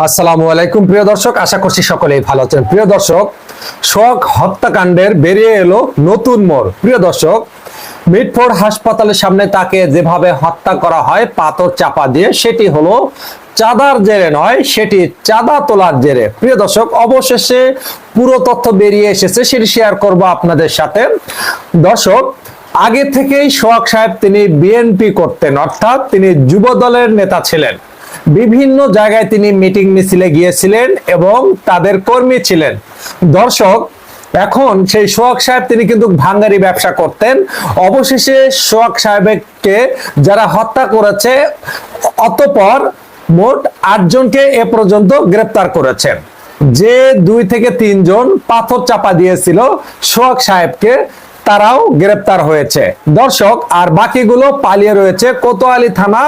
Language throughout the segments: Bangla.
আসসালামু আলাইকুম প্রিয় দর্শক, আশা করছি সকলেই ভালো আছেন। প্রিয় দর্শক, সোহাগ হত্যাকাণ্ডের বেরিয়ে এলো নতুন মোড়। প্রিয় দর্শক, মিটফোর্ড হাসপাতালের সামনে তাকে যেভাবে হত্যা করা হয় পাথর চাপা দিয়ে, সেটি হলো চাঁদার জেরে নয়, সেটি চাঁদা তোলার জেরে। প্রিয় দর্শক, অবশেষে পুরো তথ্য বেরিয়ে এসেছে, সেটি শেয়ার করব আপনাদের সাথে। দর্শক, আগে থেকেই সোহাগ সাহেব তিনি বিএনপি করতেন, অর্থাৎ তিনি যুব দলের নেতা ছিলেন। বিভিন্ন জায়গায় তিনি মিটিং মিছিলে গিয়েছিলেন এবং তাদের কর্মী ছিলেন। দর্শক, এখন সেই সোহাগ সাহেব তিনি কিন্তু ভাঙ্গারি ব্যবসা করতেন। অবশেষে সোহাগ সাহেবকে যারা হত্যা করেছে, অতঃপর মোট 8 জনকে এ পর্যন্ত গ্রেপ্তার করেছেন। যে 2 থেকে 3 জন পাথর চাপা দিয়েছিল সোহাগ সাহেবকে, তারাও গ্রেপ্তার হয়েছে। দর্শক, আর বাকিগুলো পালিয়ে রয়েছে। কোতোয়ালি থানা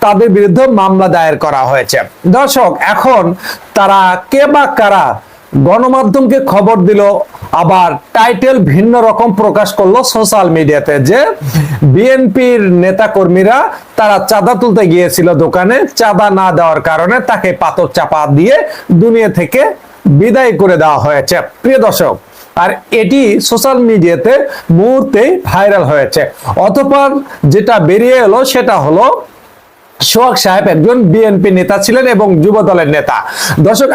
তাদের বিরুদ্ধে মামলা দায়ের করা হয়েছে। দর্শক, এখন তারা কে বা কারা গণমাধ্যমকে খবর দিল, আবার টাইটেল ভিন্ন রকম প্রকাশ করলো সোশ্যাল মিডিয়াতে, যে বিএনপির নেতা কর্মীরা তারা চাঁদা তুলতে গিয়েছিল দোকানে, চাঁদা না দেওয়ার কারণে তাকে পাথর চাপা দিয়ে দুনিয়া থেকে বিদায় করে দেওয়া হয়েছে। প্রিয় দর্শক, আর এটি সোশ্যাল মিডিয়াতে মুহূর্তেই ভাইরাল হয়েছে। অতঃপর যেটা বেরিয়ে এলো সেটা হলো সোহাগ সাহেব একজন বিএনপি নেতা ছিলেন এবং যুব দলের নেতা। দর্শক,